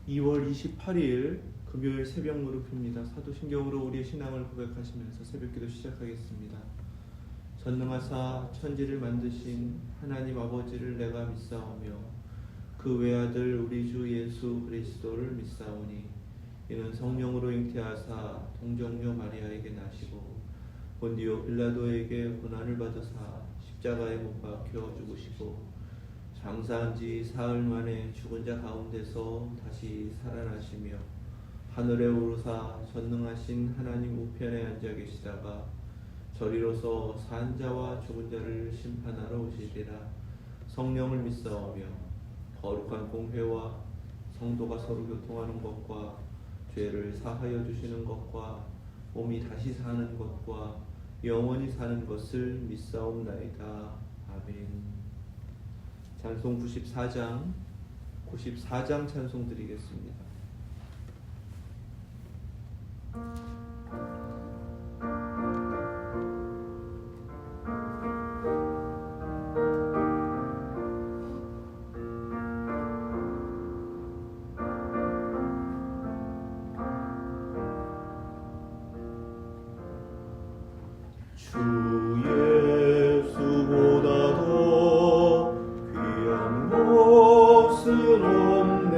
2월 28일 금요일 새벽 무릎입니다. 사도신경으로 우리의 신앙을 고백하시면서 새벽기도 시작하겠습니다. 전능하사 천지를 만드신 하나님 아버지를 내가 믿사오며 그 외아들 우리 주 예수 그리스도를 믿사오니 이는 성령으로 잉태하사 동정녀 마리아에게 나시고 본디오 빌라도에게 고난을 받으사 십자가에 못 박혀 죽으시고 장사한 지 사흘 만에 죽은 자 가운데서 다시 살아나시며 하늘에 오르사 전능하신 하나님 우편에 앉아 계시다가 저리로서 산 자와 죽은 자를 심판하러 오시리라. 성령을 믿사오며 거룩한 공회와 성도가 서로 교통하는 것과 죄를 사하여 주시는 것과 몸이 다시 사는 것과 영원히 사는 것을 믿사옵나이다. 아멘. 찬송 94장 찬송 드리겠습니다. 주 예수보다도 귀한 것은 없네.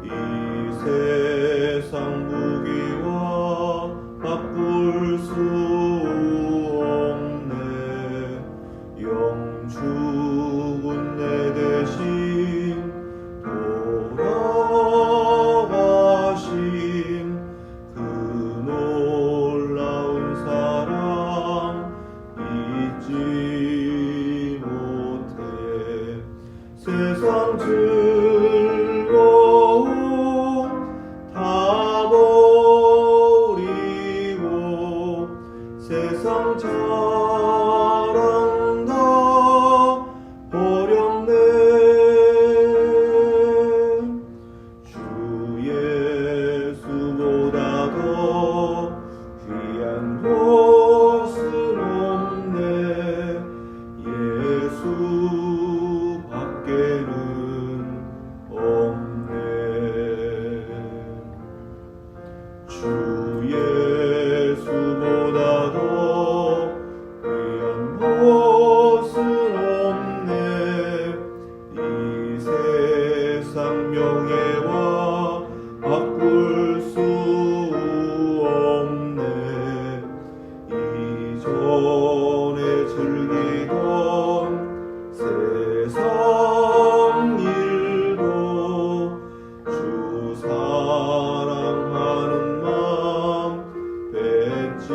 이 세상 무기와 바꿀 수 없네. 영 죽은 내 대신 돌아가신 그 놀라운 사랑 잊지 못해. 세상 즐거움 다 버리고 세상 자랑 다 버렸네. 주 예수보다도 귀한 것은 없네. 예수 밖에는 없네. 주 예수보다도 귀한 것은 없네. 이 세상 명예와 바꿀 수 없네. 이전에 즐기던 세상 일도 주 사랑하는 마음 뺏지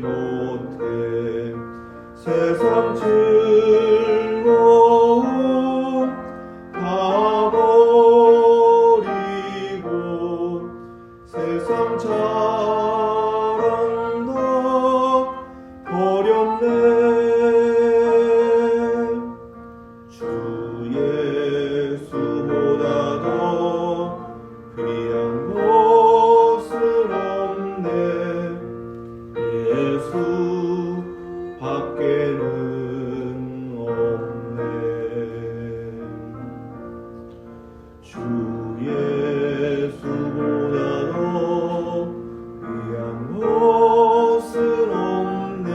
못해. 세상 즐거움 다 버리고 세상 자랑 다 버렸네. 주 예수보다도 귀한 것은 없네. 예수 밖에는 없네. 주 예수보다도 귀한 것은 없네.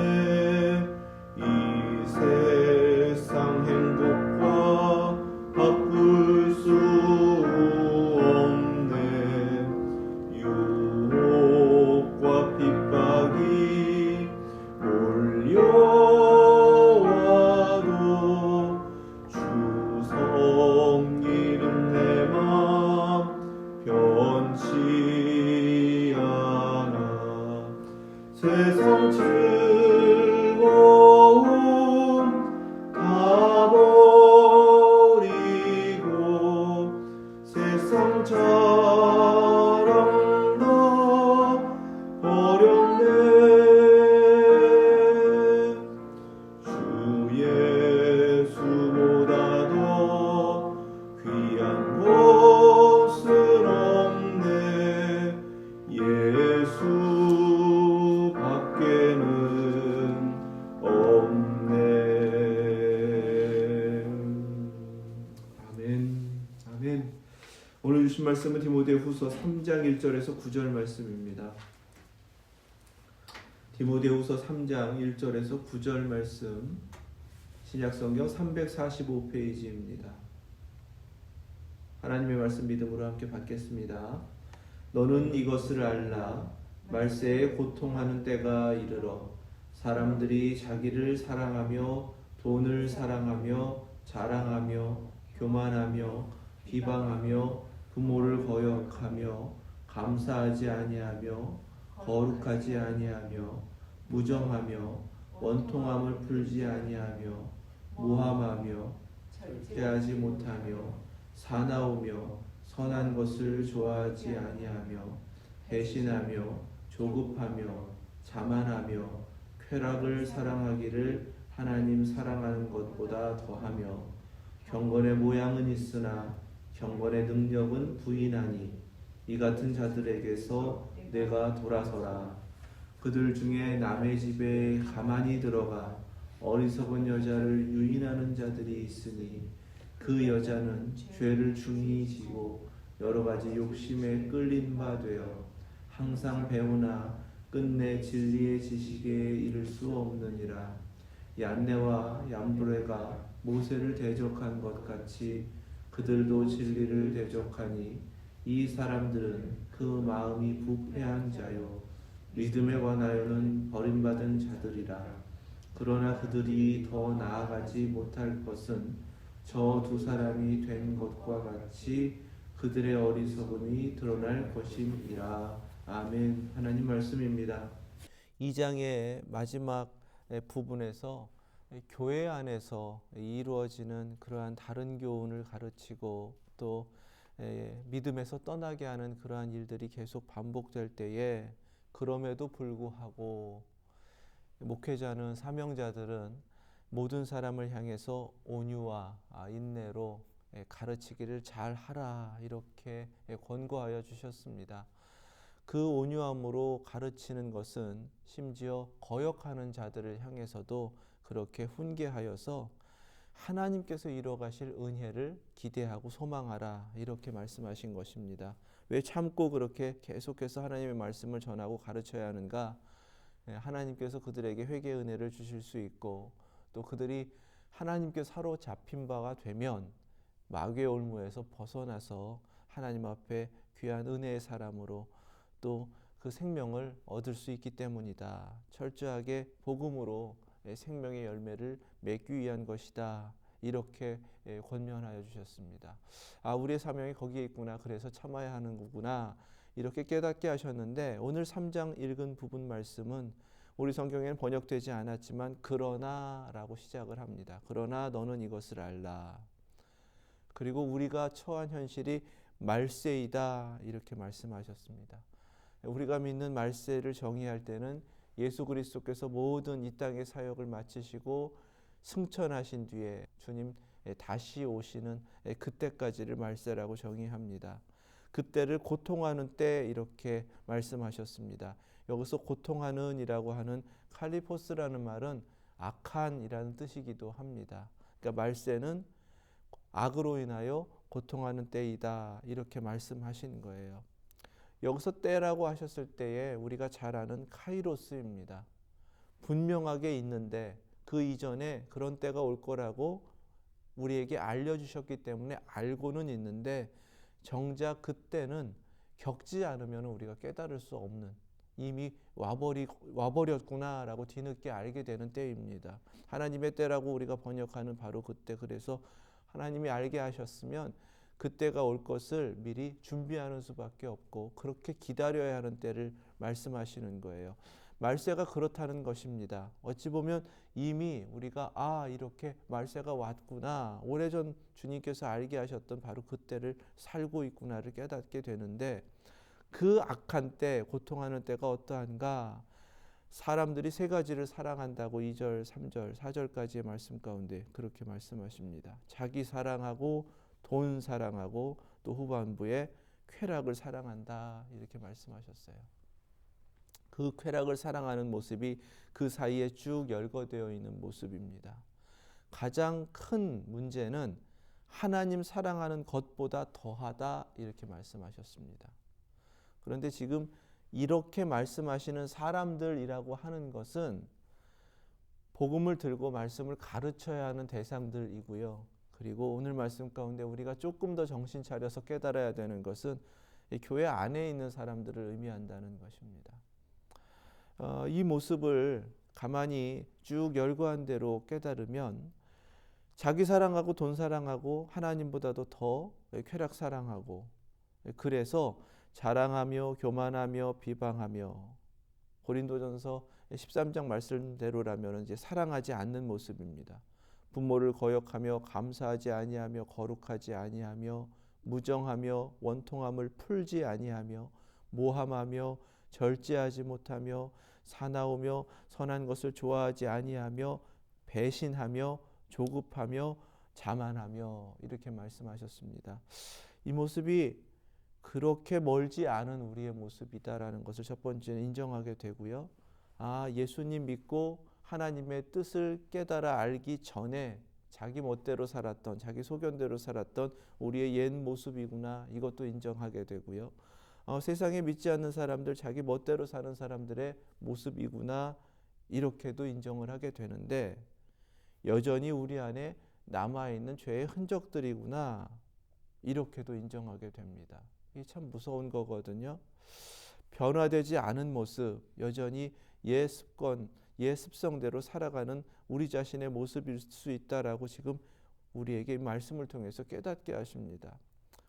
이 세상 행복과 바꿀 수 없네. 유혹과 핍박이 몰려와도 주 섬기는 내 맘 변치 않아. 세상 즐거움 다 버리고 세상 자랑 다 버렸네. 주 예수보다도 귀한 것은 없네. 예수 밖에는 오늘 주신 말씀은 디모데후서 3장 1절에서 9절 말씀입니다. 디모데후서 3장 1절에서 9절 말씀, 신약성경 345페이지입니다. 하나님의 말씀 믿음으로 함께 받겠습니다. 너는 이것을 알라. 말세에 고통하는 때가 이르러 사람들이 자기를 사랑하며 돈을 사랑하며 자랑하며 교만하며 비방하며 부모를 거역하며 감사하지 아니하며 거룩하지 아니하며 무정하며 원통함을 풀지 아니하며 무함하며 절제하지 못하며 사나우며 선한 것을 좋아하지 아니하며 배신하며 조급하며 자만하며 쾌락을 사랑하기를 하나님 사랑하는 것보다 더하며 경건의 모양은 있으나 경건의 능력은 부인하니 이 같은 자들에게서 내가 돌아서라. 그들 중에 남의 집에 가만히 들어가 어리석은 여자를 유인하는 자들이 있으니 그 여자는 죄를 중히 지고 여러 가지 욕심에 끌린 바 되어 항상 배우나 끝내 진리의 지식에 이를 수 없느니라. 얀네와 얌브레가 모세를 대적한 것 같이 그들도 진리를 대적하니 이 사람들은 그 마음이 부패한 자요 믿음에 관하여는 버림받은 자들이라. 그러나 그들이 더 나아가지 못할 것은 저 두 사람이 된 것과 같이 그들의 어리석음이 드러날 것임이라. 아멘. 하나님 말씀입니다. 2장의 마지막 부분에서 교회 안에서 이루어지는 그러한 다른 교훈을 가르치고 또 믿음에서 떠나게 하는 그러한 일들이 계속 반복될 때에 그럼에도 불구하고 목회자는 사명자들은 모든 사람을 향해서 온유와 인내로 가르치기를 잘 하라 이렇게 권고하여 주셨습니다. 그 온유함으로 가르치는 것은 심지어 거역하는 자들을 향해서도 그렇게 훈계하여서 하나님께서 이뤄가실 은혜를 기대하고 소망하라 이렇게 말씀하신 것입니다. 왜 참고 그렇게 계속해서 하나님의 말씀을 전하고 가르쳐야 하는가? 하나님께서 그들에게 회개의 은혜를 주실 수 있고 또 그들이 하나님께 사로잡힌 바가 되면 마귀의 올무에서 벗어나서 하나님 앞에 귀한 은혜의 사람으로 또 그 생명을 얻을 수 있기 때문이다. 철저하게 복음으로 생명의 열매를 맺기 위한 것이다. 이렇게 권면하여 주셨습니다. 우리의 사명이 거기에 있구나. 그래서 참아야 하는 거구나. 이렇게 깨닫게 하셨는데 오늘 3장 읽은 부분 말씀은 우리 성경에는 번역되지 않았지만 그러나 라고 시작을 합니다. 그러나 너는 이것을 알라. 그리고 우리가 처한 현실이 말세이다 이렇게 말씀하셨습니다. 우리가 믿는 말세를 정의할 때는 예수 그리스도께서 모든 이 땅의 사역을 마치시고 승천하신 뒤에 주님 다시 오시는 그때까지를 말세라고 정의합니다. 그때를 고통하는 때 이렇게 말씀하셨습니다. 여기서 고통하는 이라고 하는 칼리포스라는 말은 악한이라는 뜻이기도 합니다. 그러니까 말세는 악으로 인하여 고통하는 때이다 이렇게 말씀하신 거예요. 여기서 때라고 하셨을 때에 우리가 잘 아는 카이로스입니다. 분명하게 있는데 그 이전에 그런 때가 올 거라고 우리에게 알려주셨기 때문에 알고는 있는데 정작 그때는 겪지 않으면 우리가 깨달을 수 없는 이미 와버렸구나라고 뒤늦게 알게 되는 때입니다. 하나님의 때라고 우리가 번역하는 바로 그때. 그래서 하나님이 알게 하셨으면 그때가 올 것을 미리 준비하는 수밖에 없고 그렇게 기다려야 하는 때를 말씀하시는 거예요. 말세가 그렇다는 것입니다. 어찌 보면 이미 우리가 이렇게 말세가 왔구나, 오래전 주님께서 알게 하셨던 바로 그때를 살고 있구나를 깨닫게 되는데 그 악한 때, 고통하는 때가 어떠한가? 사람들이 세 가지를 사랑한다고 2절, 3절, 4절까지의 말씀 가운데 그렇게 말씀하십니다. 자기 사랑하고 돈 사랑하고 또 후반부에 쾌락을 사랑한다 이렇게 말씀하셨어요. 그 쾌락을 사랑하는 모습이 그 사이에 쭉 열거되어 있는 모습입니다. 가장 큰 문제는 하나님 사랑하는 것보다 더하다 이렇게 말씀하셨습니다. 그런데 지금 이렇게 말씀하시는 사람들이라고 하는 것은 복음을 들고 말씀을 가르쳐야 하는 대상들이고요. 그리고 오늘 말씀 가운데 우리가 조금 더 정신 차려서 깨달아야 되는 것은 이 교회 안에 있는 사람들을 의미한다는 것입니다. 이 모습을 가만히 쭉 열거한 대로 깨달으면 자기 사랑하고 돈 사랑하고 하나님보다도 더 쾌락 사랑하고 그래서 자랑하며 교만하며 비방하며 고린도전서 13장 말씀대로라면 이제 사랑하지 않는 모습입니다. 부모를 거역하며 감사하지 아니하며 거룩하지 아니하며 무정하며 원통함을 풀지 아니하며 모함하며 절제하지 못하며 사나우며 선한 것을 좋아하지 아니하며 배신하며 조급하며 자만하며 이렇게 말씀하셨습니다. 이 모습이 그렇게 멀지 않은 우리의 모습이다라는 것을 첫 번째는 인정하게 되고요. 예수님 믿고 하나님의 뜻을 깨달아 알기 전에 자기 멋대로 살았던, 자기 소견대로 살았던 우리의 옛 모습이구나, 이것도 인정하게 되고요. 세상에 믿지 않는 사람들, 자기 멋대로 사는 사람들의 모습이구나, 이렇게도 인정을 하게 되는데 여전히 우리 안에 남아있는 죄의 흔적들이구나, 이렇게도 인정하게 됩니다. 이게 참 무서운 거거든요. 변화되지 않은 모습, 여전히 옛 습관, 옛 습성대로 살아가는 우리 자신의 모습일 수 있다라고 지금 우리에게 말씀을 통해서 깨닫게 하십니다.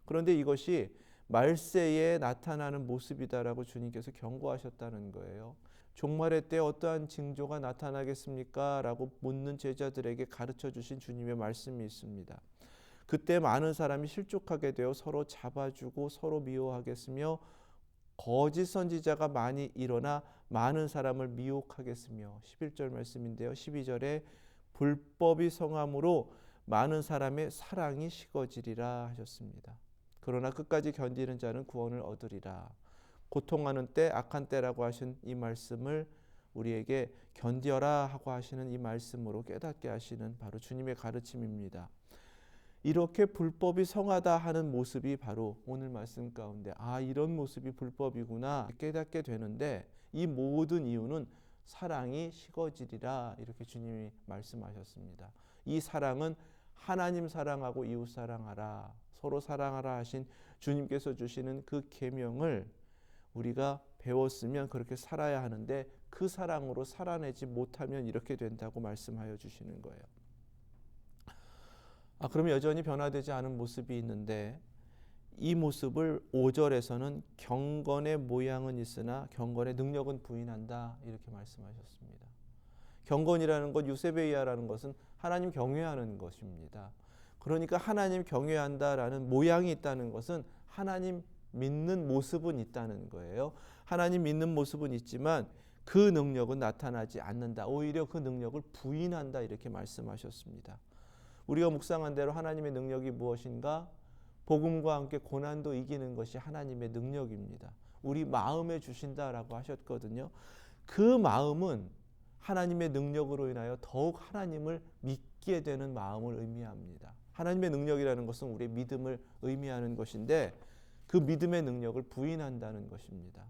그런데 이것이 말세에 나타나는 모습이다라고 주님께서 경고하셨다는 거예요. 종말의 때 어떠한 징조가 나타나겠습니까? 라고 묻는 제자들에게 가르쳐 주신 주님의 말씀이 있습니다. 그때 많은 사람이 실족하게 되어 서로 잡아주고 서로 미워하겠으며 거짓 선지자가 많이 일어나 많은 사람을 미혹하겠으며 11절 말씀인데요. 12절에 불법이 성함으로 많은 사람의 사랑이 식어지리라 하셨습니다. 그러나 끝까지 견디는 자는 구원을 얻으리라. 고통하는 때 악한 때라고 하신 이 말씀을 우리에게 견뎌라 하고 하시는 이 말씀으로 깨닫게 하시는 바로 주님의 가르침입니다. 이렇게 불법이 성하다 하는 모습이 바로 오늘 말씀 가운데 이런 모습이 불법이구나 깨닫게 되는데 이 모든 이유는 사랑이 식어지리라 이렇게 주님이 말씀하셨습니다. 이 사랑은 하나님 사랑하고 이웃 사랑하라, 서로 사랑하라 하신 주님께서 주시는 그 계명을 우리가 배웠으면 그렇게 살아야 하는데 그 사랑으로 살아내지 못하면 이렇게 된다고 말씀하여 주시는 거예요. 그러면 여전히 변화되지 않은 모습이 있는데 이 모습을 5절에서는 경건의 모양은 있으나 경건의 능력은 부인한다 이렇게 말씀하셨습니다. 경건이라는 것, 유세베이아라는 것은 하나님 경외하는 것입니다. 그러니까 하나님 경외한다라는 모양이 있다는 것은 하나님 믿는 모습은 있다는 거예요. 하나님 믿는 모습은 있지만 그 능력은 나타나지 않는다. 오히려 그 능력을 부인한다 이렇게 말씀하셨습니다. 우리가 묵상한 대로 하나님의 능력이 무엇인가? 복음과 함께 고난도 이기는 것이 하나님의 능력입니다. 우리 마음에 주신다라고 하셨거든요. 그 마음은 하나님의 능력으로 인하여 더욱 하나님을 믿게 되는 마음을 의미합니다. 하나님의 능력이라는 것은 우리의 믿음을 의미하는 것인데 그 믿음의 능력을 부인한다는 것입니다.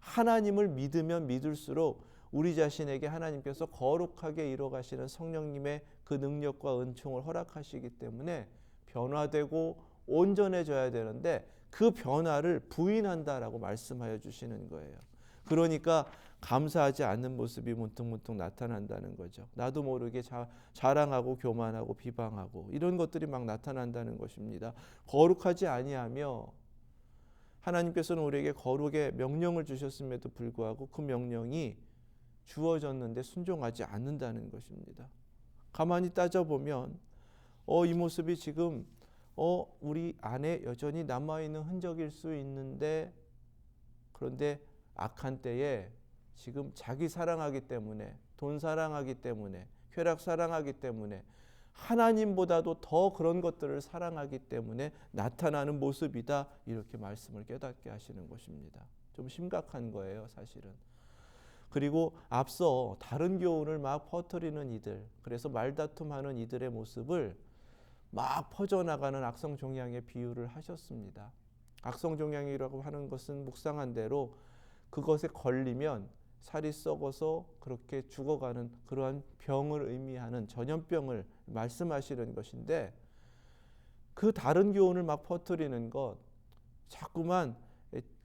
하나님을 믿으면 믿을수록 우리 자신에게 하나님께서 거룩하게 이뤄가시는 성령님의 그 능력과 은총을 허락하시기 때문에 변화되고 온전해져야 되는데 그 변화를 부인한다라고 말씀하여 주시는 거예요. 그러니까 감사하지 않는 모습이 문득문득 나타난다는 거죠. 나도 모르게 자랑하고 교만하고 비방하고 이런 것들이 막 나타난다는 것입니다. 거룩하지 아니하며 하나님께서는 우리에게 거룩의 명령을 주셨음에도 불구하고 그 명령이 주어졌는데 순종하지 않는다는 것입니다. 가만히 따져보면 이 모습이 지금 우리 안에 여전히 남아있는 흔적일 수 있는데 그런데 악한 때에 지금 자기 사랑하기 때문에 돈 사랑하기 때문에 쾌락 사랑하기 때문에 하나님보다도 더 그런 것들을 사랑하기 때문에 나타나는 모습이다 이렇게 말씀을 깨닫게 하시는 것입니다. 좀 심각한 거예요 사실은. 그리고 앞서 다른 교훈을 막 퍼뜨리는 이들, 그래서 말다툼하는 이들의 모습을 막 퍼져나가는 악성종양의 비유를 하셨습니다. 악성종양이라고 하는 것은 묵상한 대로 그것에 걸리면 살이 썩어서 그렇게 죽어가는 그러한 병을 의미하는 전염병을 말씀하시는 것인데, 그 다른 교훈을 막 퍼뜨리는 것, 자꾸만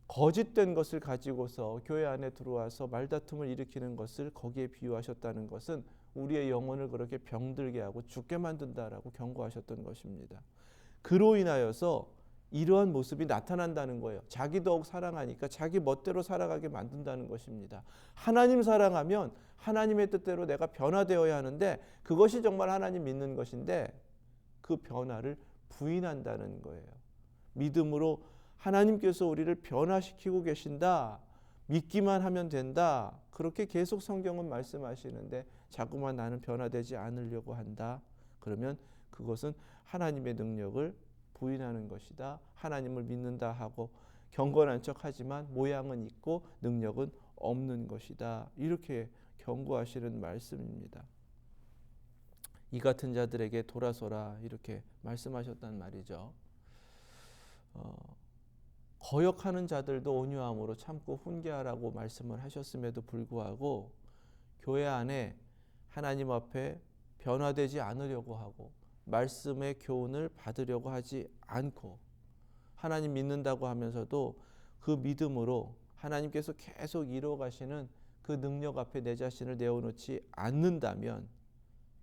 거짓된 것을 가지고서 교회 안에 들어와서 말다툼을 일으키는 것을 거기에 비유하셨다는 것은 우리의 영혼을 그렇게 병들게 하고 죽게 만든다라고 경고하셨던 것입니다. 그로 인하여서 이러한 모습이 나타난다는 거예요. 자기 더욱 사랑하니까 자기 멋대로 살아가게 만든다는 것입니다. 하나님 사랑하면 하나님의 뜻대로 내가 변화되어야 하는데, 그것이 정말 하나님 믿는 것인데 그 변화를 부인한다는 거예요. 믿음으로 하나님께서 우리를 변화시키고 계신다, 믿기만 하면 된다, 그렇게 계속 성경은 말씀하시는데 자꾸만 나는 변화되지 않으려고 한다. 그러면 그것은 하나님의 능력을 부인하는 것이다. 하나님을 믿는다 하고 경건한 척하지만 모양은 있고 능력은 없는 것이다. 이렇게 경고하시는 말씀입니다. 이 같은 자들에게 돌아서라, 이렇게 말씀하셨단 말이죠. 거역하는 자들도 온유함으로 참고 훈계하라고 말씀을 하셨음에도 불구하고 교회 안에 하나님 앞에 변화되지 않으려고 하고 말씀의 교훈을 받으려고 하지 않고 하나님 믿는다고 하면서도 그 믿음으로 하나님께서 계속 이루어 가시는 그 능력 앞에 내 자신을 내어놓지 않는다면,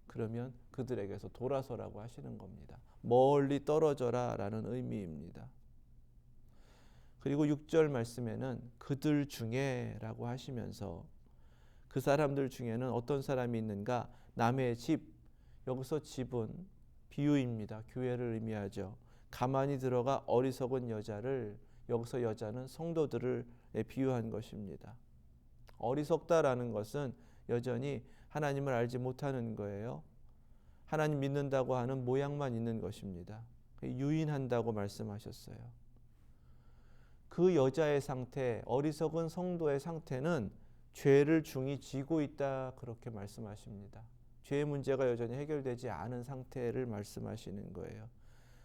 그러면 그들에게서 돌아서라고 하시는 겁니다. 멀리 떨어져라 라는 의미입니다. 그리고 6절 말씀에는 그들 중에 라고 하시면서 그 사람들 중에는 어떤 사람이 있는가? 남의 집, 여기서 집은 비유입니다. 교회를 의미하죠. 가만히 들어가 어리석은 여자를, 여기서 여자는 성도들을 비유한 것입니다. 어리석다라는 것은 여전히 하나님을 알지 못하는 거예요. 하나님 믿는다고 하는 모양만 있는 것입니다. 유인한다고 말씀하셨어요. 그 여자의 상태, 어리석은 성도의 상태는 죄를 중히 지고 있다, 그렇게 말씀하십니다. 죄의 문제가 여전히 해결되지 않은 상태를 말씀하시는 거예요.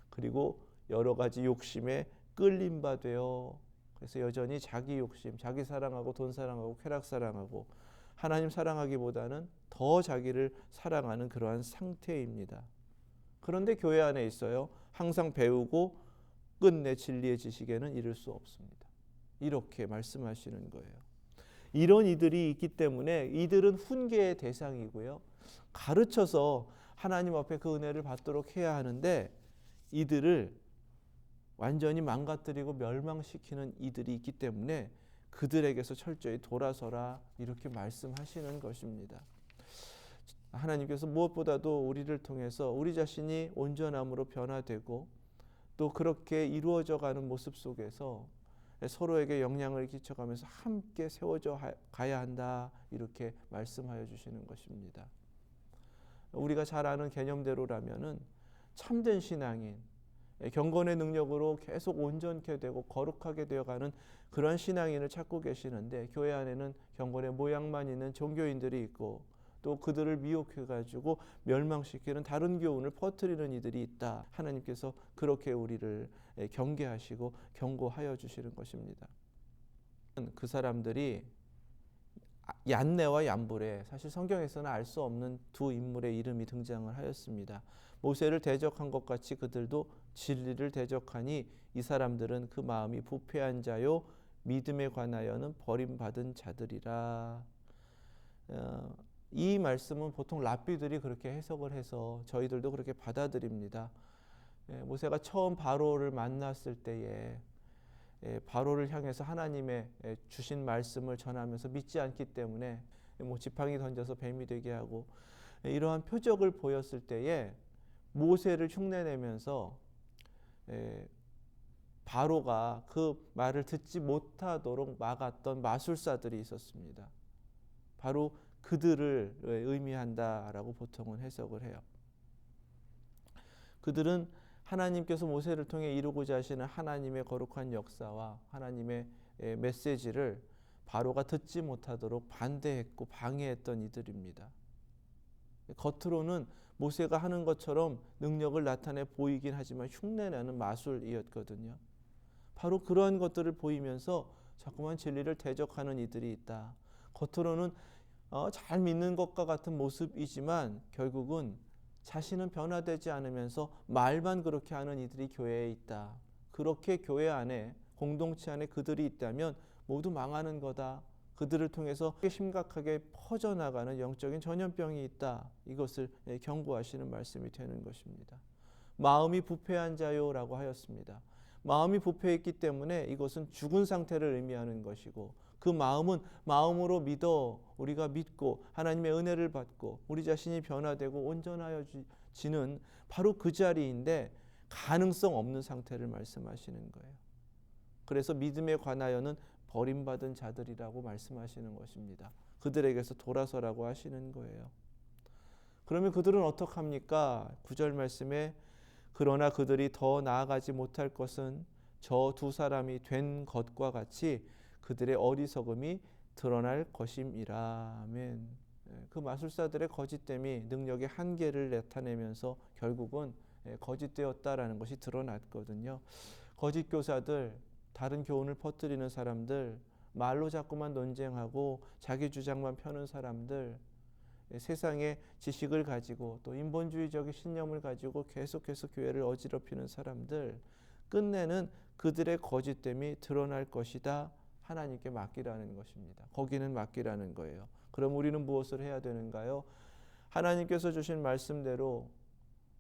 그리고 여러 가지 욕심에 끌림 바 되어, 그래서 여전히 자기 욕심, 자기 사랑하고 돈 사랑하고 쾌락 사랑하고 하나님 사랑하기보다는 더 자기를 사랑하는 그러한 상태입니다. 그런데 교회 안에 있어요. 항상 배우고 끝내 진리의 지식에는 이를 수 없습니다. 이렇게 말씀하시는 거예요. 이런 이들이 있기 때문에 이들은 훈계의 대상이고요. 가르쳐서 하나님 앞에 그 은혜를 받도록 해야 하는데, 이들을 완전히 망가뜨리고 멸망시키는 이들이 있기 때문에 그들에게서 철저히 돌아서라, 이렇게 말씀하시는 것입니다. 하나님께서 무엇보다도 우리를 통해서 우리 자신이 온전함으로 변화되고 또 그렇게 이루어져 가는 모습 속에서 서로에게 영향을 끼쳐가면서 함께 세워져 가야 한다, 이렇게 말씀하여 주시는 것입니다. 우리가 잘 아는 개념대로라면은 참된 신앙인, 경건의 능력으로 계속 온전케 되고 거룩하게 되어가는 그런 신앙인을 찾고 계시는데, 교회 안에는 경건의 모양만 있는 종교인들이 있고 또 그들을 미혹해가지고 멸망시키는 다른 교훈을 퍼뜨리는 이들이 있다. 하나님께서 그렇게 우리를 경계하시고 경고하여 주시는 것입니다. 그 사람들이 얀네와 얀불에, 사실 성경에서는 알 수 없는 두 인물의 이름이 등장을 하였습니다. 모세를 대적한 것 같이 그들도 진리를 대적하니 이 사람들은 그 마음이 부패한 자요 믿음에 관하여는 버림받은 자들이라. 이 말씀은 보통 랍비들이 그렇게 해석을 해서 저희들도 그렇게 받아들입니다. 모세가 처음 바로를 만났을 때에 바로를 향해서 하나님의 주신 말씀을 전하면서 믿지 않기 때문에 지팡이 던져서 뱀이 되게 하고 이러한 표적을 보였을 때에 모세를 흉내내면서 바로가 그 말을 듣지 못하도록 막았던 마술사들이 있었습니다. 바로 그들을 의미한다라고 보통은 해석을 해요. 그들은 하나님께서 모세를 통해 이루고자 하시는 하나님의 거룩한 역사와 하나님의 메시지를 바로가 듣지 못하도록 반대했고 방해했던 이들입니다. 겉으로는 모세가 하는 것처럼 능력을 나타내 보이긴 하지만 흉내내는 마술이었거든요. 바로 그러한 것들을 보이면서 자꾸만 진리를 대적하는 이들이 있다. 겉으로는 잘 믿는 것과 같은 모습이지만 결국은 자신은 변화되지 않으면서 말만 그렇게 하는 이들이 교회에 있다. 그렇게 교회 안에, 공동체 안에 그들이 있다면 모두 망하는 거다. 그들을 통해서 심각하게 퍼져나가는 영적인 전염병이 있다. 이것을 경고하시는 말씀이 되는 것입니다. 마음이 부패한 자요라고 하였습니다. 마음이 부패했기 때문에 이것은 죽은 상태를 의미하는 것이고, 그 마음은 마음으로 믿어 우리가 믿고 하나님의 은혜를 받고 우리 자신이 변화되고 온전하여지는 바로 그 자리인데 가능성 없는 상태를 말씀하시는 거예요. 그래서 믿음에 관하여는 버림받은 자들이라고 말씀하시는 것입니다. 그들에게서 돌아서라고 하시는 거예요. 그러면 그들은 어떡합니까? 9절 말씀에 그러나 그들이 더 나아가지 못할 것은 저 두 사람이 된 것과 같이 그들의 어리석음이 드러날 것임이라. 아멘. 그 마술사들의 거짓됨이 능력의 한계를 나타내면서 결국은 거짓되었다라는 것이 드러났거든요. 거짓 교사들, 다른 교훈을 퍼뜨리는 사람들, 말로 자꾸만 논쟁하고 자기 주장만 펴는 사람들, 세상의 지식을 가지고 또 인본주의적인 신념을 가지고 계속해서 교회를 어지럽히는 사람들, 끝내는 그들의 거짓됨이 드러날 것이다. 하나님께 맡기라는 것입니다. 거기는 맡기라는 거예요. 그럼 우리는 무엇을 해야 되는가요? 하나님께서 주신 말씀대로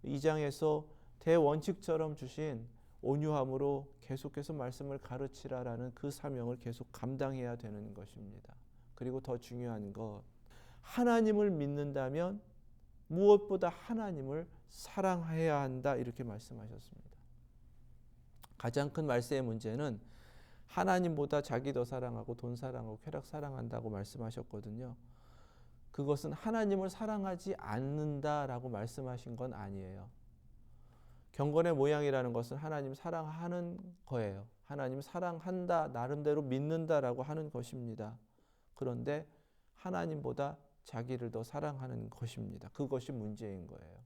2장에서 대원칙처럼 주신 온유함으로 계속해서 말씀을 가르치라라는 그 사명을 계속 감당해야 되는 것입니다. 그리고 더 중요한 것, 하나님을 믿는다면 무엇보다 하나님을 사랑해야 한다, 이렇게 말씀하셨습니다. 가장 큰 말세의 문제는 하나님보다 자기 더 사랑하고 돈 사랑하고 쾌락 사랑한다고 말씀하셨거든요. 그것은 하나님을 사랑하지 않는다라고 말씀하신 건 아니에요. 경건의 모양이라는 것은 하나님 사랑하는 거예요. 하나님 사랑한다, 나름대로 믿는다라고 하는 것입니다. 그런데 하나님보다 자기를 더 사랑하는 것입니다. 그것이 문제인 거예요.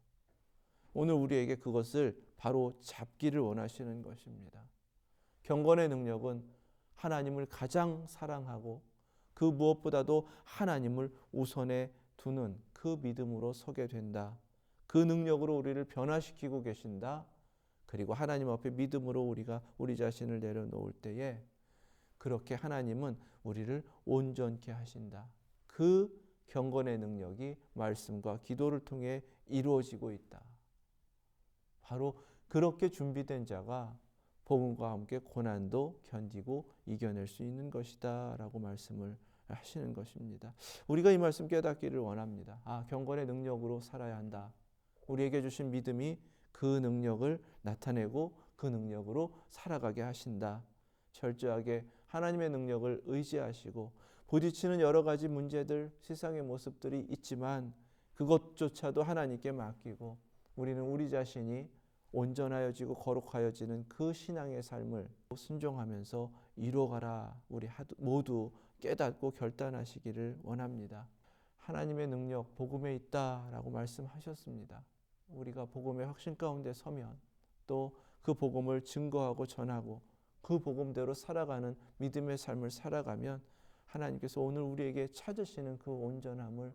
오늘 우리에게 그것을 바로 잡기를 원하시는 것입니다. 경건의 능력은 하나님을 가장 사랑하고 그 무엇보다도 하나님을 우선에 두는 그 믿음으로 서게 된다. 그 능력으로 우리를 변화시키고 계신다. 그리고 하나님 앞에 믿음으로 우리가 우리 자신을 내려놓을 때에 그렇게 하나님은 우리를 온전케 하신다. 그 경건의 능력이 말씀과 기도를 통해 이루어지고 있다. 바로 그렇게 준비된 자가 복음과 함께 고난도 견디고 이겨낼 수 있는 것이다 라고 말씀을 하시는 것입니다. 우리가 이 말씀 깨닫기를 원합니다. 경건의 능력으로 살아야 한다. 우리에게 주신 믿음이 그 능력을 나타내고 그 능력으로 살아가게 하신다. 철저하게 하나님의 능력을 의지하시고 부딪히는 여러 가지 문제들, 세상의 모습들이 있지만 그것조차도 하나님께 맡기고 우리는 우리 자신이 온전하여지고 거룩하여지는 그 신앙의 삶을 순종하면서 이루어가라. 우리 모두 깨닫고 결단하시기를 원합니다. 하나님의 능력 복음에 있다라고 말씀하셨습니다. 우리가 복음의 확신 가운데 서면 또 그 복음을 증거하고 전하고 그 복음대로 살아가는 믿음의 삶을 살아가면 하나님께서 오늘 우리에게 찾으시는 그 온전함을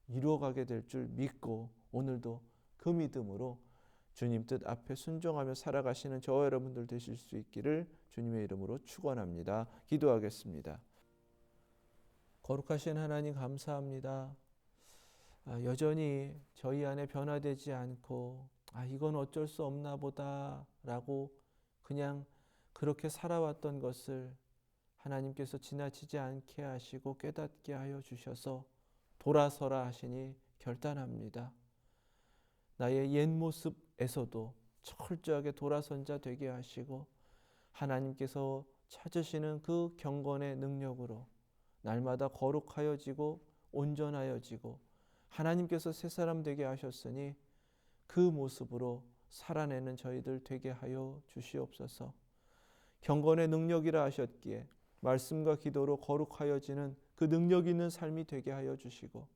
이루어가게 될 줄 믿고 오늘도 그 믿음으로 주님 뜻 앞에 순종하며 살아가시는 저와 여러분들 되실 수 있기를 주님의 이름으로 축원합니다. 기도하겠습니다. 거룩하신 하나님 감사합니다. 여전히 저희 안에 변화되지 않고 이건 어쩔 수 없나 보다라고 그냥 그렇게 살아왔던 것을 하나님께서 지나치지 않게 하시고 깨닫게 하여 주셔서 돌아서라 하시니 결단합니다. 나의 옛 모습에서도 철저하게 돌아선 자 되게 하시고 하나님께서 찾으시는 그 경건의 능력으로 날마다 거룩하여지고 온전하여지고 하나님께서 새 사람 되게 하셨으니 그 모습으로 살아내는 저희들 되게 하여 주시옵소서. 경건의 능력이라 하셨기에 말씀과 기도로 거룩하여지는 그 능력 있는 삶이 되게 하여 주시고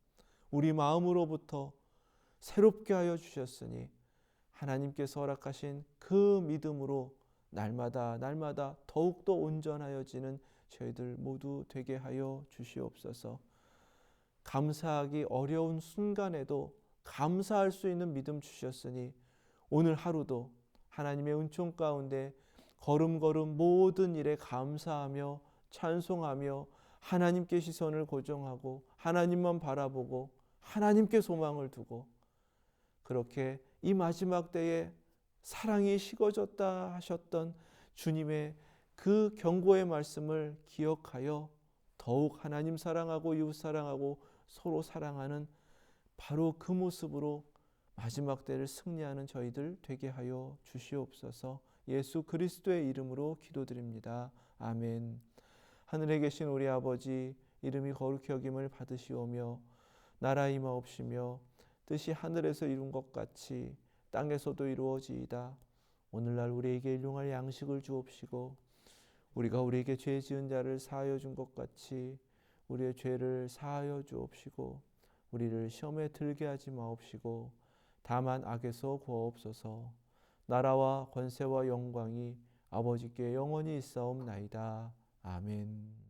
우리 마음으로부터 새롭게 하여 주셨으니 하나님께서 허락하신 그 믿음으로 날마다 날마다 더욱더 온전하여지는 저희들 모두 되게 하여 주시옵소서. 감사하기 어려운 순간에도 감사할 수 있는 믿음 주셨으니 오늘 하루도 하나님의 은총 가운데 걸음걸음 모든 일에 감사하며 찬송하며 하나님께 시선을 고정하고 하나님만 바라보고 하나님께 소망을 두고 그렇게 이 마지막 때에 사랑이 식어졌다 하셨던 주님의 그 경고의 말씀을 기억하여 더욱 하나님 사랑하고 이웃 사랑하고 서로 사랑하는 바로 그 모습으로 마지막 때를 승리하는 저희들 되게 하여 주시옵소서. 예수 그리스도의 이름으로 기도드립니다. 아멘. 하늘에 계신 우리 아버지, 이름이 거룩히 여김을 받으시오며 나라 임하옵시며 뜻이 하늘에서 이룬 것 같이 땅에서도 이루어지이다. 오늘날 우리에게 일용할 양식을 주옵시고 우리가 우리에게 죄 지은 자를 사하여 준 것 같이 우리의 죄를 사하여 주옵시고 우리를 시험에 들게 하지 마옵시고 다만 악에서 구하옵소서. 나라와 권세와 영광이 아버지께 영원히 있사옵나이다. 아멘.